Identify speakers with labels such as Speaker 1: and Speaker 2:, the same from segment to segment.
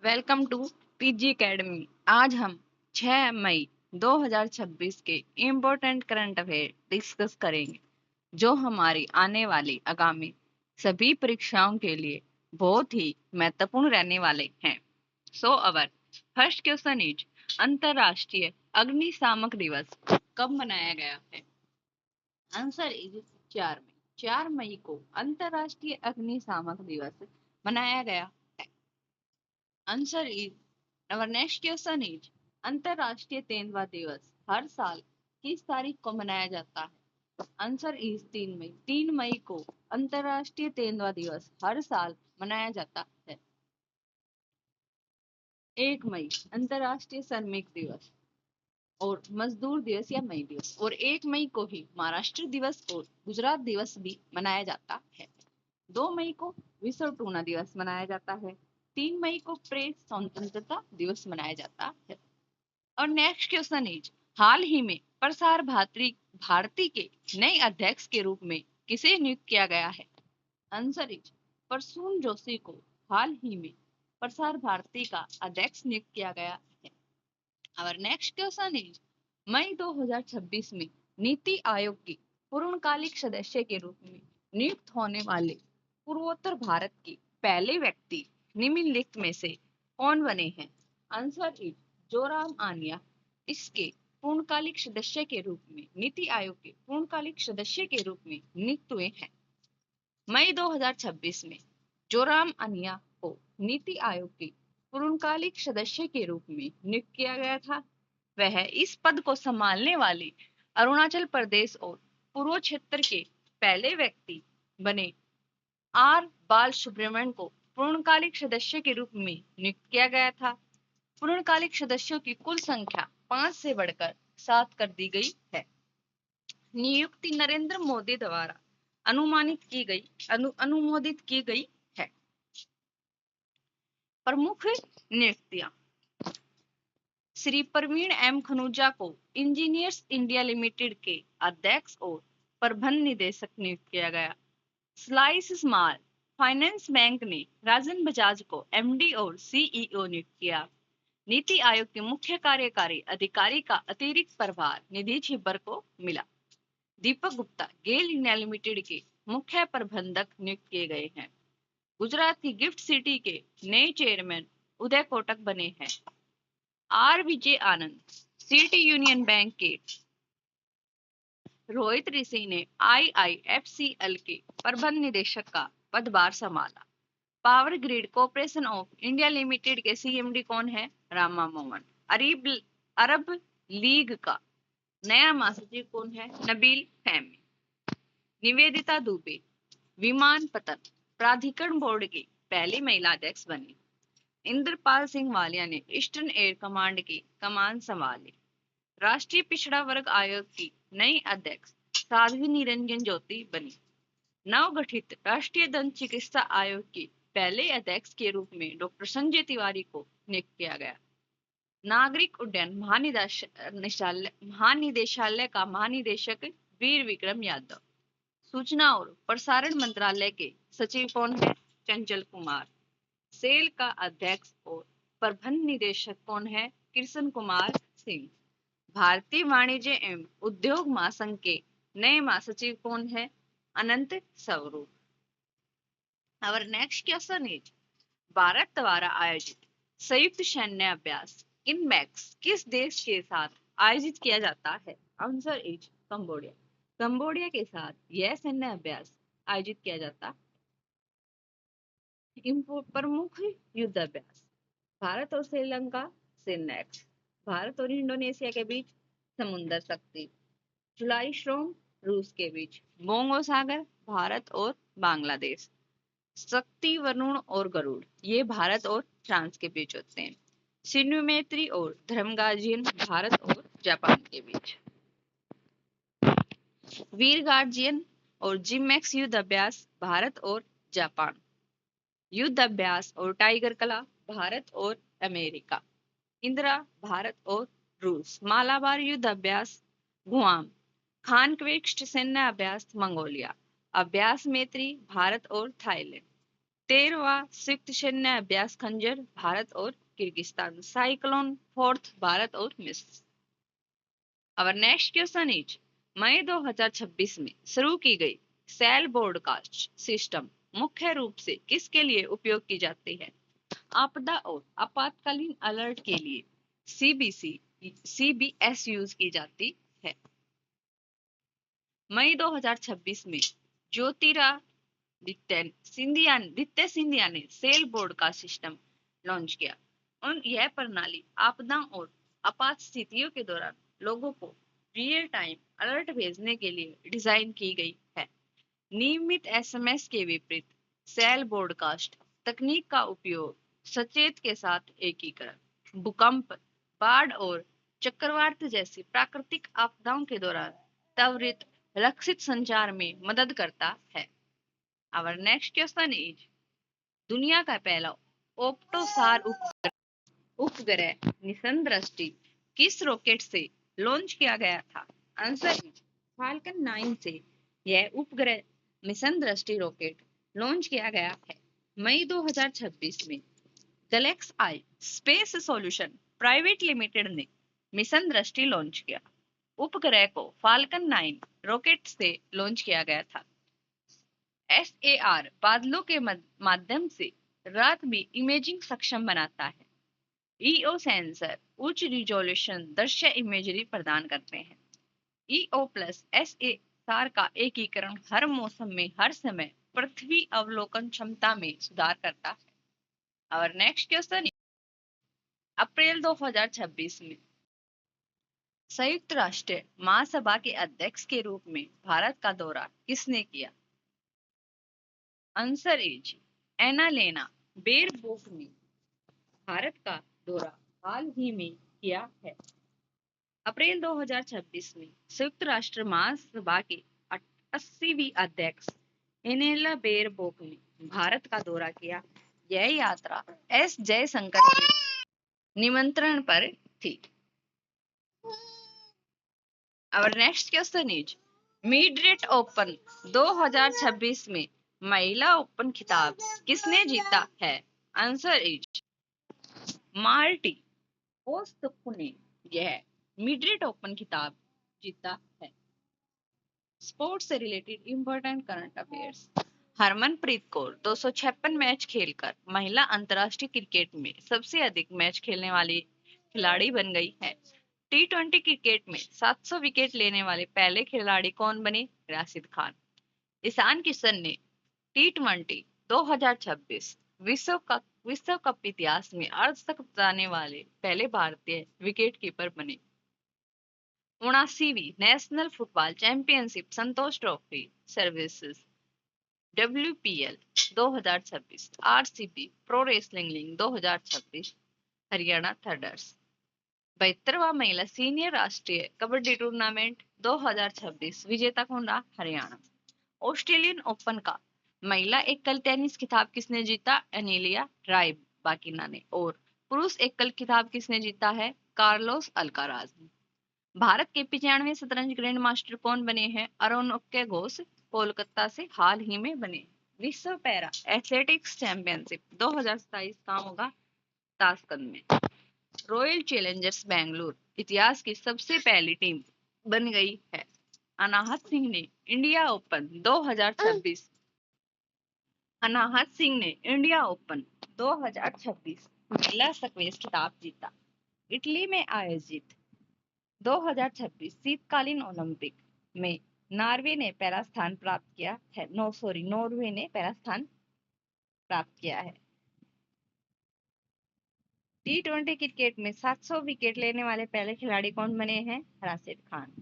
Speaker 1: Welcome to PG academy. आज हम 6 मई 2026 के इम्पोर्टेंट करंट अफेयर डिस्कस करेंगे जो हमारी आने वाली आगामी सभी परीक्षाओं के लिए बहुत ही महत्वपूर्ण रहने वाले हैं। सो अवर फर्स्ट क्वेश्चन इज अंतरराष्ट्रीय अग्निशामक दिवस कब मनाया गया है? आंसर इज 4 मई। 4 मई को अंतरराष्ट्रीय अग्निशामक दिवस मनाया गया है। Answer is Our next question is अंतरराष्ट्रीय तेंदुआ दिवस हर साल किस तारीख को मनाया जाता है? आंसर इज 3 मई। 3 मई को अंतरराष्ट्रीय तेंदुआ दिवस हर साल मनाया जाता है। 1 मई अंतरराष्ट्रीय श्रमिक दिवस और मजदूर दिवस या मई दिवस, और 1 मई को ही महाराष्ट्र दिवस और गुजरात दिवस भी मनाया जाता है। 2 मई को विश्व टूना दिवस मनाया जाता है। 3 मई को प्रेस स्वतंत्रता दिवस मनाया जाता है। और नेक्स्ट क्वेश्चन इज हाल ही में प्रसार भारती के नए अध्यक्ष के रूप में किसे नियुक्त किया गया है? आंसर इज प्रसून जोशी को हाल ही में प्रसार भारती का अध्यक्ष नियुक्त किया गया है। और नेक्स्ट क्वेश्चन इज मई 2026 में नीति आयोग के पूर्णकालिक सदस्य के रूप में नियुक्त होने वाले पूर्वोत्तर भारत के पहले व्यक्ति निम्नलिखित में से कौन बने हैं? आंसर इज जोराम आनिया इसके पूर्णकालिक सदस्य के रूप में नीति आयोग के पूर्णकालिक सदस्य के रूप में नियुक्त हुए हैं। मई 2026 में जोराम आनिया को नीति आयोग के पूर्णकालिक सदस्य के रूप में नियुक्त किया गया था। वह इस पद को संभालने वाले अरुणाचल प्रदेश और पूर्व क्षेत्र के पहले व्यक्ति बने। आर बाल सुब्रमण्यम को पूर्णकालिक सदस्य के रूप में नियुक्त किया गया था। पूर्णकालिक सदस्यों की कुल संख्या 5 से बढ़कर 7 कर दी गई है। नियुक्ति नरेंद्र मोदी द्वारा अनुमोदित की गई है। प्रमुख नियुक्तियां श्री प्रवीण एम खनूजा को इंजीनियर्स इंडिया लिमिटेड के अध्यक्ष और प्रबंध निदेशक नियुक्त किया गया। स्लाइस स्मॉल फाइनेंस बैंक ने राजन बजाज को एमडी और सीईओ नियुक्त किया। नीति आयोग के मुख्य कार्यकारी अधिकारी का अतिरिक्त प्रभार निधि छिब्बर को मिला। दीपक गुप्ता गेल इंडिया लिमिटेड के मुख्य प्रबंधक नियुक्त किए गए हैं। गुजरात की गिफ्ट सिटी के नए चेयरमैन उदय कोटक बने हैं। R Vijay Anand City Union Bank के रोहित ऋषि ने आईआईएफसीएल के प्रबंध निदेशक का पदभार संभाला। Power grid corporation of India limited के सीएमडी कौन है? रामा मोहन। अरब लीग का नया महासचिव कौन है? नबील फहमी। निवेदिता दुबे विमानपत्तन प्राधिकरण बोर्ड की पहली महिला अध्यक्ष बनी। इंद्रपाल सिंह वालिया ने ईस्टर्न एयर कमांड की कमान संभाली। राष्ट्रीय पिछड़ा वर्ग आयोग की नई अध्यक्ष साध्वी निरंजन ज्योति बनी। नवगठित राष्ट्रीय दंत चिकित्सा आयोग के पहले अध्यक्ष के रूप में डॉक्टर संजय तिवारी को नियुक्त किया गया। नागरिक उड्डयन महानिदेशालय का महानिदेशक वीर विक्रम यादव। सूचना और प्रसारण मंत्रालय के सचिव कौन है? चंचल कुमार। सेल का अध्यक्ष और प्रबंध निदेशक कौन है? कृष्ण कुमार सिंह। भारतीय वाणिज्य एवं उद्योग महासंघ के नए महासचिव कौन है? अनंत स्वरूप। Our next question is Bharat द्वारा आयोजित संयुक्त सैन्य अभ्यास इनमैक्स किस देश के साथ आयोजित किया जाता है? Answer is Cambodia. कंबोडिया के साथ यह सैन्य अभ्यास आयोजित किया जाता है। प्रमुख युद्ध अभ्यास भारत और श्रीलंका सिनैक्स, भारत और इंडोनेशिया के बीच समुद्र शक्ति, जुलाई श्रोम रूस के बीच, बोंगो सागर भारत और बांग्लादेश, शक्ति वरुण और गरुड़ ये भारत और फ्रांस के बीच होते हैं। सिन्धु मैत्री और धर्मगाजियन भारत और जापान के बीच। वीर गार्जियन और जिमैक्स युद्ध अभ्यास भारत और जापान। युद्ध अभ्यास और टाइगर कला भारत और अमेरिका। इंदिरा भारत और रूस। मालाबार युद्ध अभ्यास गुआम। खान क्वेस्ट सैन्य अभ्यास मंगोलिया। अभ्यास मैत्री भारत और थाईलैंड। 13वां संयुक्त सैन्य अभ्यास खंजर भारत और किर्गिस्तान। साइक्लोन फोर्थ भारत और मिस्र। अवर नेक्स्ट क्वेश्चन इज मई 2026 में शुरू की गई सेल ब्रॉडकास्ट सिस्टम मुख्य रूप से किसके लिए उपयोग की जाती है? आपदा और आपातकालीन अलर्ट के लिए सीबीएस यूज की जाती है। मई 2026 में ज्योतिरादित्य सिंधिया ने सेल बोर्ड का सिस्टम लॉन्च किया और यह प्रणाली आपदा और आपात स्थितियों के दौरान लोगों को रियल टाइम अलर्ट भेजने के लिए डिजाइन की गई है। नियमित एसएमएस के विपरीत सेल ब्रॉडकास्ट तकनीक का उपयोग सचेत के साथ एकीकरण, भूकंप, बाढ़ और चक्रवात जैसी प्राकृतिक आपदाओं के दौरान त्वरित लक्षित संचार में मदद करता है। आवर नेक्स्ट क्वेश्चन इज दुनिया का पहला ओप्टोसार उपग्रह मिशन दृष्टि किस रॉकेट से लॉन्च किया गया था? आंसर इज फाल्कन 9 से यह उपग्रह मिशन दृष्टि रॉकेट लॉन्च किया गया है। मई 2026 में गैलेक्स आई स्पेस सॉल्यूशन प्राइवेट लिमिटेड ने मिशन दृष्टि लॉन्च किया। उपग्रह को फाल्कन 9 रॉकेट से लॉन्च किया गया था। एसएआर बादलों के माध्यम से रात भी इमेजिंग सक्षम बनाता है। ईओ सेंसर उच्च रिजोल्यूशन दृश्य इमेजरी प्रदान करते हैं। ईओ प्लस एसएआर का एकीकरण हर मौसम में हर समय पृथ्वी अवलोकन क्षमता में सुधार करता है। और नेक्स्ट क्वेश्चन अप्रैल 2026 में संयुक्त राष्ट्र महासभा के अध्यक्ष के रूप में भारत का दौरा किसने किया? आंसर इज एनालेना बेरबोक ने भारत का दौरा हाल ही में किया है। अप्रैल 2026 में संयुक्त राष्ट्र महासभा के 80वीं अध्यक्ष एनेला बेरबोक ने भारत का दौरा किया। यह यात्रा एस जयशंकर के निमंत्रण पर थी। Our next question is मिडरेट ओपन 2026 में महिला ओपन खिताब किसने जीता है? आंसर इज मार्टी ओस्तुप ने यह मिडरेट ओपन खिताब जीता है। स्पोर्ट्स से related important current affairs. Harmanpreet Kaur 256 match खेलकर महिला अंतर्राष्ट्रीय क्रिकेट में सबसे अधिक मैच खेलने वाली खिलाड़ी बन गई है। टी20 क्रिकेट में 700 विकेट लेने वाले पहले खिलाड़ी कौन बने? राशिद खान। ईशान किशन ने टी20 2026 विश्व कप इतिहास में अर्धशतक बनाने वाले पहले भारतीय विकेट कीपर बने। 79वीं national football championship Santosh trophy services WPL 2026 RCB pro wrestling league 2026 Haryana thunders. 72वां महिला सीनियर राष्ट्रीय कबड्डी टूर्नामेंट 2026 विजेता कौन रहा? हरियाणा। ऑस्ट्रेलियन ओपन का महिला एकल टेनिस खिताब किसने जीता? एनिलिया रायबाकिना ने। और पुरुष एकल खिताब किसने जीता है? कार्लोस अल्काराज ने। भारत के 95वें शतरंज ग्रैंड मास्टर कौन बने हैं? अरुणोके घोष कोलकाता से हाल ही में बने। विश्व पैरा एथलेटिक्स चैंपियनशिप 2027 कहाँ होगा? ताशकंद में। रॉयल चैलेंजर्स बैंगलोर इतिहास की सबसे पहली टीम बन गई है। अनाहत सिंह ने इंडिया ओपन 2026 महिला स्क्वैश खिताब जीता। इटली में आयोजित 2026 शीतकालीन ओलंपिक में नॉर्वे ने पहला स्थान प्राप्त किया है। नॉर्वे ने पहला स्थान प्राप्त किया है। टी20 क्रिकेट में 700 विकेट लेने वाले पहले खिलाड़ी कौन बने हैं? राशिद खान।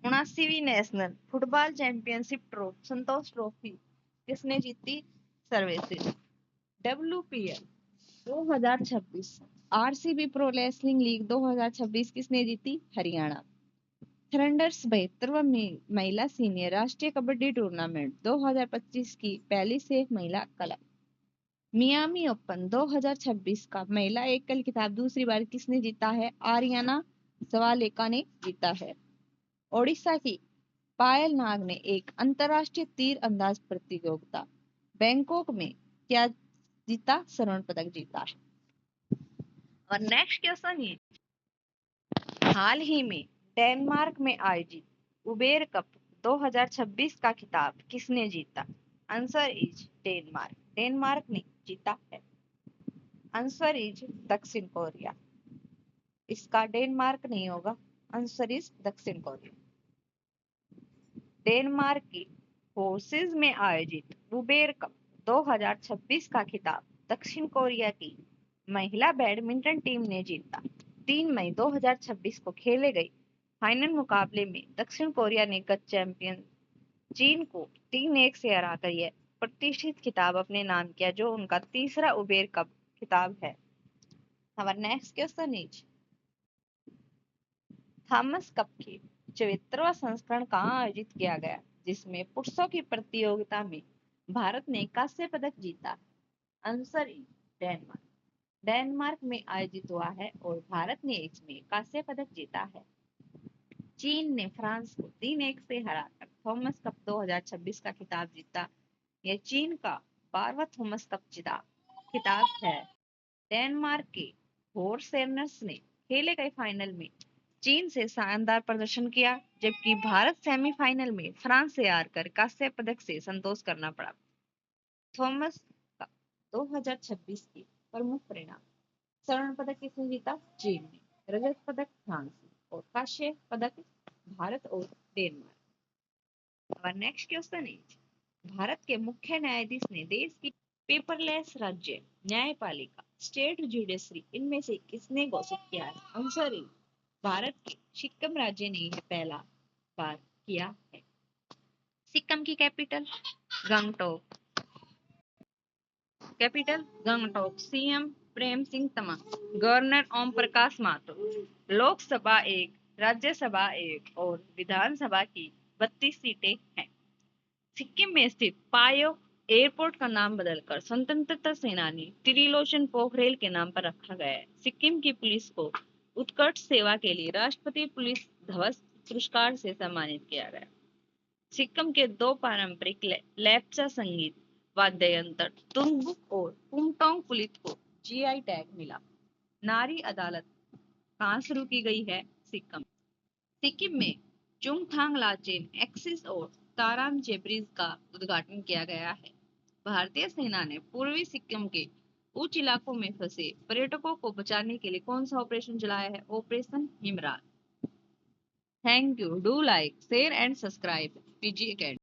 Speaker 1: 79वीं national football championship Santosh trophy किसने जीती? Services. WPL 2026 RCB pro wrestling league 2026 किसने जीती? हरियाणा। थंडर्स 72वां महिला सीनियर राष्ट्रीय कबड्डी टूर्नामेंट 2025 की पहली सेफ महिला क्लब। मियामी ओपन 2026 का महिला एकल खिताब दूसरी बार किसने जीता है? आर्याना सवालेका ने जीता है। ओडिशा की पायल नाग ने एक अंतरराष्ट्रीय तीर अंदाज प्रतियोगिता बैंकॉक में क्या जीता? स्वर्ण पदक जीता है। और नेक्स्ट क्वेश्चन ये, हाल ही में डेनमार्क में आयोजित उबेर कप 2026 का खिताब किसने जीता? Answer is Denmark. डेनमार्क ने जीता है। आंसर इज दक्षिण कोरिया। इसका डेनमार्क नहीं होगा, आंसर इज दक्षिण कोरिया। डेनमार्क की होर्सेज में आयोजित उबेर कप 2026 का खिताब दक्षिण कोरिया की महिला बैडमिंटन टीम ने जीता। 3 मई 2026 को खेले गए फाइनल मुकाबले में दक्षिण कोरिया ने गत चैंपियन चीन को 3-1 से हराकर यह प्रतिष्ठित खिताब अपने नाम किया, जो उनका तीसरा उबेर कप खिताब है। हमारा next question is, Thomas cup के 74वां संस्करण कहाँ आयोजित किया गया, जिसमें पुरुषों की प्रतियोगिता में भारत ने कांस्य पदक जीता? Answer is Denmark. डेनमार्क में आयोजित हुआ है और भारत ने इसमें कांस्य पदक जीता है। चीन ने फ्रांस को 3-1 से हराकर थॉमस कप 2026 का खिताब जीता। यह चीन का 12वां थॉमस कप खिताब है। डेनमार्क के होर्सेनर्स ने खेले गए फाइनल में चीन से शानदार प्रदर्शन किया, जबकि भारत सेमीफाइनल में फ्रांस से हारकर कांस्य पदक से संतोष करना पड़ा। थॉमस कप 2026 के प्रमुख परिणाम, स्वर्ण पदक किसने जीता? चीन ने। रजत पदक फ्रांस ने और कांस्य पदक भारत और डेनमार्क। और नेक्स्ट क्वेश्चन इज, भारत के मुख्य न्यायाधीश ने देश की पेपरलेस राज्य न्यायपालिका स्टेट जुडिशरी इनमें से किसने घोषित किया है? आंसर इज भारत के सिक्किम राज्य ने यह पहला बार किया है। सिक्किम की capital Gangtok. CM Prem Singh Tamang, governor Om Prakash Mathur. Lok Sabha 1, Rajya Sabha 1 और विधानसभा की 32 सीटें हैं। सिक्किम में स्थित पायो एयरपोर्ट का नाम बदलकर स्वतंत्रता सेनानी त्रिलोचन पोखरेल के नाम पर रखा गया है। सिक्किम की पुलिस को उत्कृष्ट सेवा के लिए राष्ट्रपति पुलिस ध्वज पुरस्कार से सम्मानित किया गया। सिक्किम के 2 पारंपरिक लेप्चा संगीत वाद्य यंत्र तुंगबुक और पुंगटोंग पुलित को जीआई टैग मिला। नारी अदालत कहाँ शुरू की गई है? सिक्किम में चुंगथांग लाचेन एक्सिस और तारामचे ब्रिज का उद्घाटन किया गया है। भारतीय सेना ने पूर्वी सिक्किम के उच्च इलाकों में फंसे पर्यटकों को बचाने के लिए कौन सा ऑपरेशन चलाया है? Operation Himral. Thank you. Do like, share and subscribe PG academy.